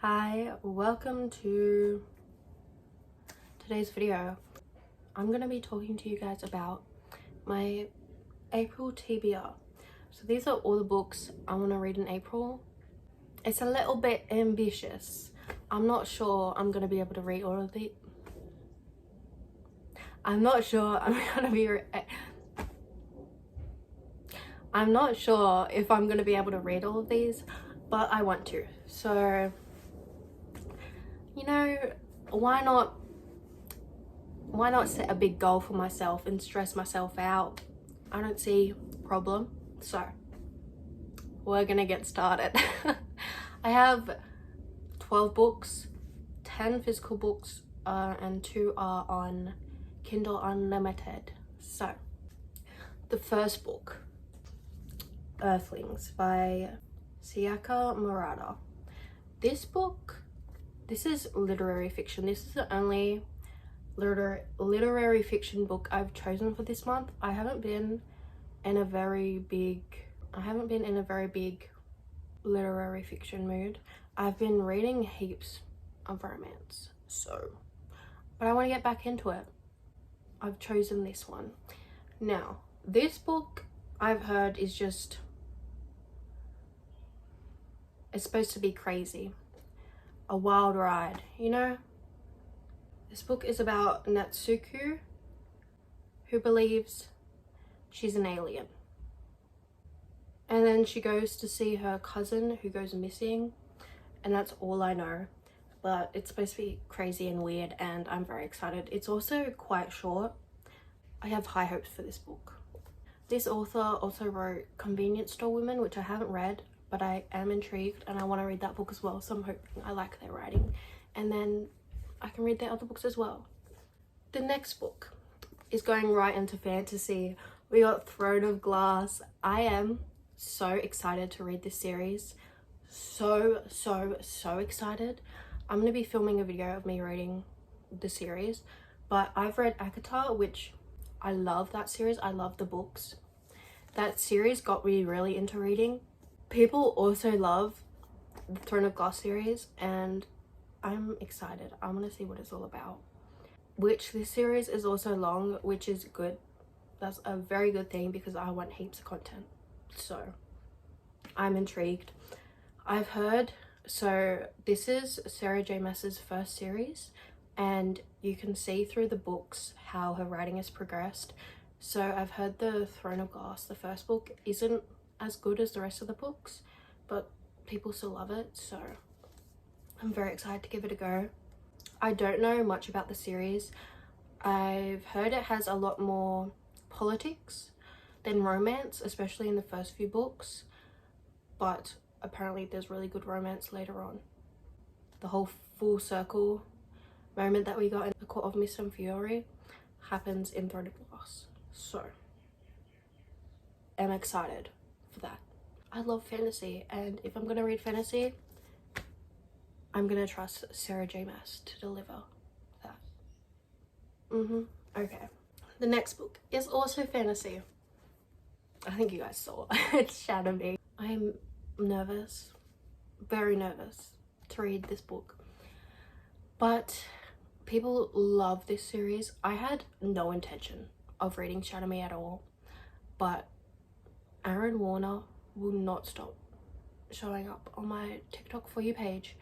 Hi, welcome to today's video. I'm going to be talking to you guys about my April TBR. So these are all the books I want to read in April. It's a little bit ambitious. I'm not sure I'm going to be able to read all of the... I'm not sure if I'm going to be able to read all of these, but I want to. So, you know, why not set a big goal for myself and stress myself out? I don't see a problem. So we're gonna get started. I have 12 books, 10 physical books, and 2 are on Kindle Unlimited. So the first book, Earthlings by Sayaka Murata. This is literary fiction. This is the only literary fiction book I've chosen for this month. I haven't been in a very big literary fiction mood. I've been reading heaps of romance, but I want to get back into it. I've chosen this one. Now, this book I've heard is just, it's supposed to be crazy, a wild ride, you know? This book is about Natsuko, who believes she's an alien. And then she goes to see her cousin who goes missing, and that's all I know. But it's supposed to be crazy and weird, and I'm very excited. It's also quite short. I have high hopes for this book. This author also wrote Convenience Store Women, which I haven't read, but I am intrigued and I want to read that book as well. So I'm hoping I like their writing, and then I can read their other books as well. The next book is going right into fantasy. We got Throne of Glass. I am so excited to read this series. So excited. I'm going to be filming a video of me reading the series, but I've read ACOTAR, which I love that series. I love the books. That series got me really into reading. People also love the Throne of Glass series, and I'm excited. I want to see what it's all about. Which this series is also long, which is good. That's a very good thing because I want heaps of content. So I'm intrigued. I've heard, so this is Sarah J Maas's first series, and you can see through the books how her writing has progressed. So I've heard the Throne of Glass, the first book, isn't as good as the rest of the books, but people still love it, so I'm very excited to give it a go. I don't know much about the series. I've heard it has a lot more politics than romance, especially in the first few books, but apparently there's really good romance later on. The whole full circle moment that we got in the Court of Mist and Fury happens in Throne of Glass, so I'm excited for that. I love fantasy, and if I'm gonna read fantasy, I'm gonna trust Sarah J Maas to deliver that. Okay. The next book is also fantasy. I think you guys saw it's Shadow Me. I'm nervous, very nervous to read this book, but people love this series. I had no intention of reading Shadow Me at all, but Aaron Warner will not stop showing up on my TikTok For You page,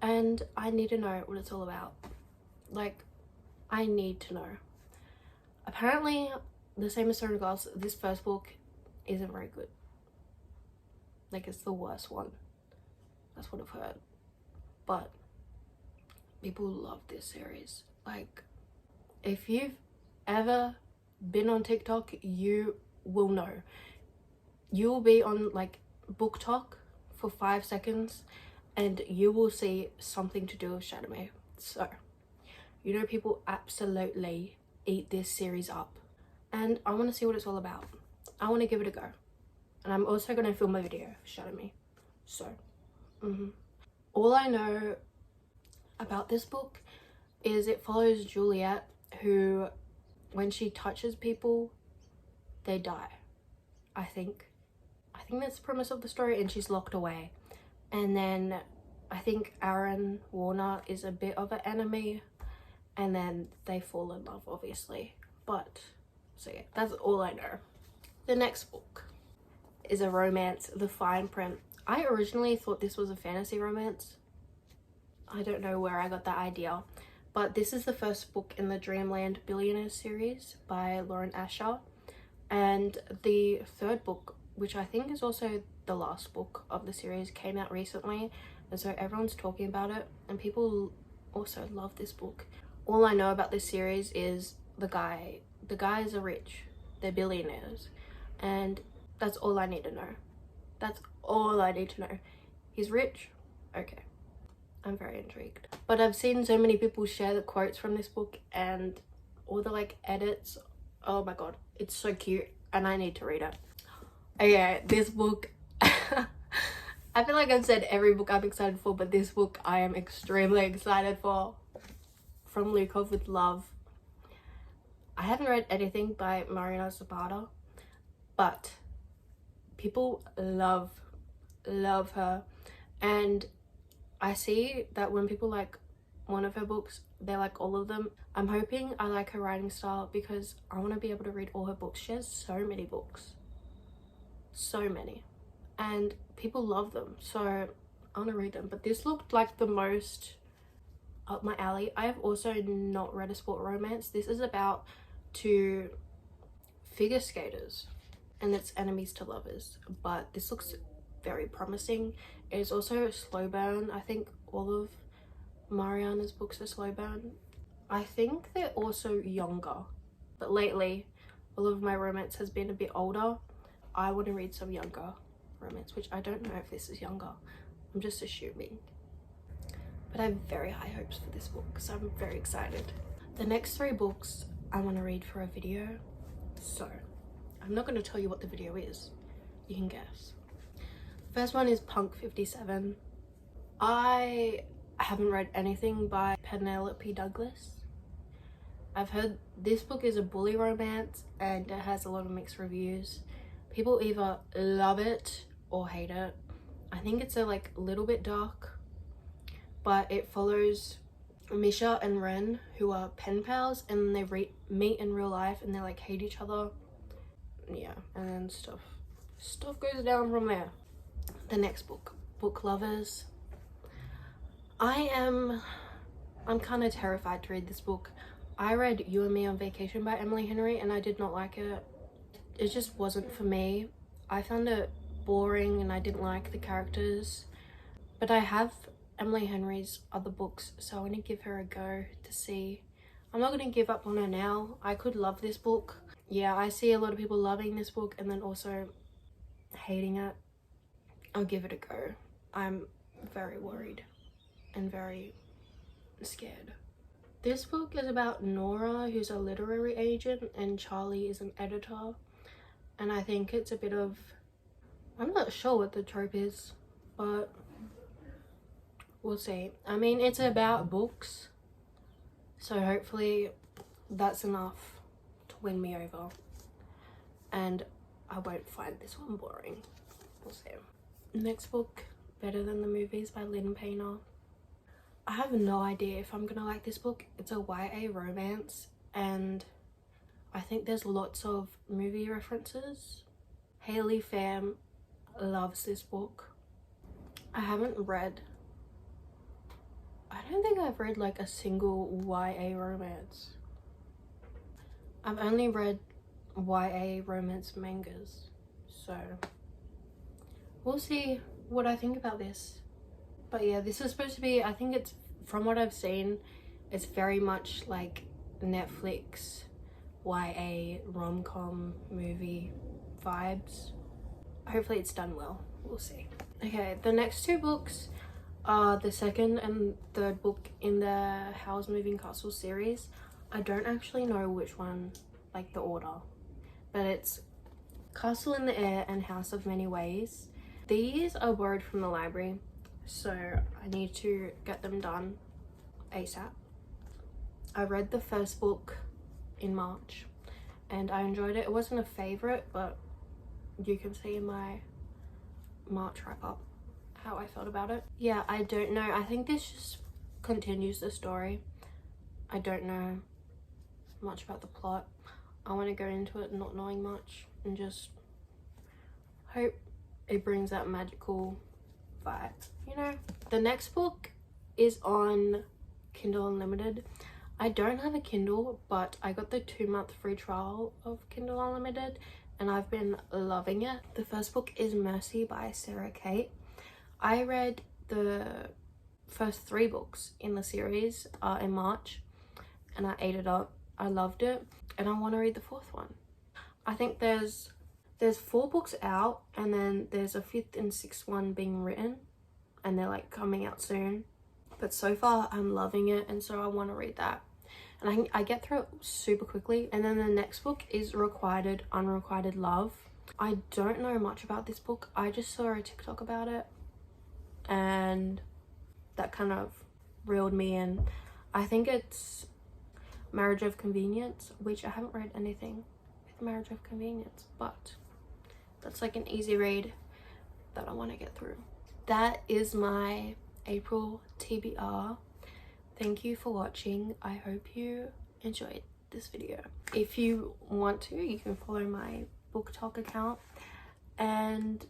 and I need to know what it's all about. Like, I need to know. Apparently, the same as Throne of Glass, this first book isn't very good. Like, it's the worst one. That's what I've heard. But people love this series. Like, if you've ever been on TikTok, you will know. You will be on like Book Talk for 5 seconds and you will see something to do with Shadow Me. So, you know, people absolutely eat this series up, and I want to see what it's all about. I want to give it a go, and I'm also going to film a video of Shadow Me. So all I know about this book is it follows Juliet, who, when she touches people, they die. I think that's the premise of the story, and she's locked away, and then I think Aaron Warner is a bit of an enemy, and then they fall in love, obviously. But so yeah, that's all I know. The next book is a romance, The Fine Print. I originally thought this was a fantasy romance. I don't know where I got that idea, but this is the first book in the Dreamland Billionaires series by Lauren Asher, and the third book, which I think is also the last book of the series, came out recently, and so everyone's talking about it, and people also love this book. All I know about this series is the guys are rich, they're billionaires, and that's all I need to know. That's all I need to know. He's rich? Okay. I'm very intrigued. But I've seen so many people share the quotes from this book and all the like edits. Oh my god, it's so cute and I need to read it. Okay, this book, I feel like I've said every book I'm excited for, but this book I am extremely excited for. From Lukov with Love. I haven't read anything by Marina Zapata, but people love her, and I see that when people like one of her books, they like all of them. I'm hoping I like her writing style because I want to be able to read all her books. She has so many books, so many, and people love them, so I want to read them. But this looked like the most up my alley. I have also not read a sport romance. This is about two figure skaters and it's enemies to lovers, but this looks very promising. It is also a slow burn. I think all of Mariana's books are slow burn. I think they're also younger, but lately all of my romance has been a bit older. I want to read some younger romance, which I don't know if this is younger. I'm just assuming. But I have very high hopes for this book, so I'm very excited. The next 3 books I want to read for a video, so I'm not going to tell you what the video is. You can guess. First one is Punk 57. I haven't read anything by Penelope Douglas. I've heard this book is a bully romance and it has a lot of mixed reviews. People either love it or hate it. I think it's a little bit dark, but it follows Misha and Ren, who are pen pals, and they meet in real life and they hate each other. Yeah, and then stuff goes down from there. The next book, Book Lovers. I'm kind of terrified to read this book. I read You and Me on Vacation by Emily Henry and I did not like it. It just wasn't for me. I found it boring and I didn't like the characters. But I have Emily Henry's other books, so I want to give her a go to see. I'm not going to give up on her now. I could love this book. Yeah, I see a lot of people loving this book and then also hating it. I'll give it a go. I'm very worried and very scared. This book is about Nora, who's a literary agent, and Charlie is an editor. And I think it's a bit of, I'm not sure what the trope is, but we'll see. I mean, it's about books, so hopefully that's enough to win me over. And I won't find this one boring. We'll see. Next book, Better Than the Movies by Lynn Painter. I have no idea if I'm gonna like this book. It's a YA romance and I think there's lots of movie references. Haley Pham loves this book. I don't think I've read a single YA romance. I've only read YA romance mangas, so we'll see what I think about this. But yeah, this is supposed to be, I think it's, from what I've seen, it's very much like Netflix YA rom-com movie vibes. Hopefully it's done well. We'll see. Okay, the next 2 books are the second and third book in the Howl's Moving Castle series. I don't actually know which one, the order, but it's Castle in the Air and House of Many Ways. These are borrowed from the library, so I need to get them done ASAP. I read the first book in March and I enjoyed it. It wasn't a favorite, but you can see in my March wrap up how I felt about it. Yeah, I don't know. I think this just continues the story. I don't know much about the plot. I want to go into it not knowing much and just hope it brings that magical vibe, you know? The next book is on Kindle Unlimited. I don't have a Kindle, but I got the 2-month free trial of Kindle Unlimited and I've been loving it. The first book is Mercy by Sarah Kate. I read the first 3 books in the series in March and I ate it up. I loved it and I want to read the 4th one. I think there's 4 books out and then there's a 5th and 6th one being written and they're like coming out soon. But so far I'm loving it and so I want to read that. And I get through it super quickly. And then the next book is Requited Unrequited Love. I don't know much about this book. I just saw a TikTok about it and that kind of reeled me in. I think it's Marriage of Convenience, which I haven't read anything with Marriage of Convenience, but that's like an easy read that I want to get through. That is my April TBR. Thank you for watching. I hope you enjoyed this video. If you want to, you can follow my BookTok account and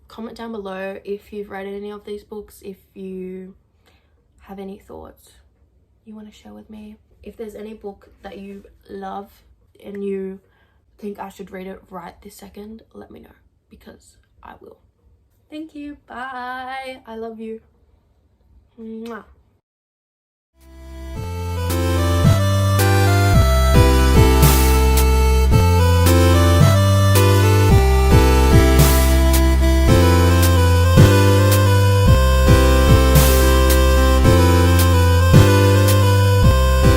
comment down below if you've read any of these books, if you have any thoughts you want to share with me. If there's any book that you love and you think I should read it right this second, let me know because I will. Thank you. Bye. I love you. Mwah.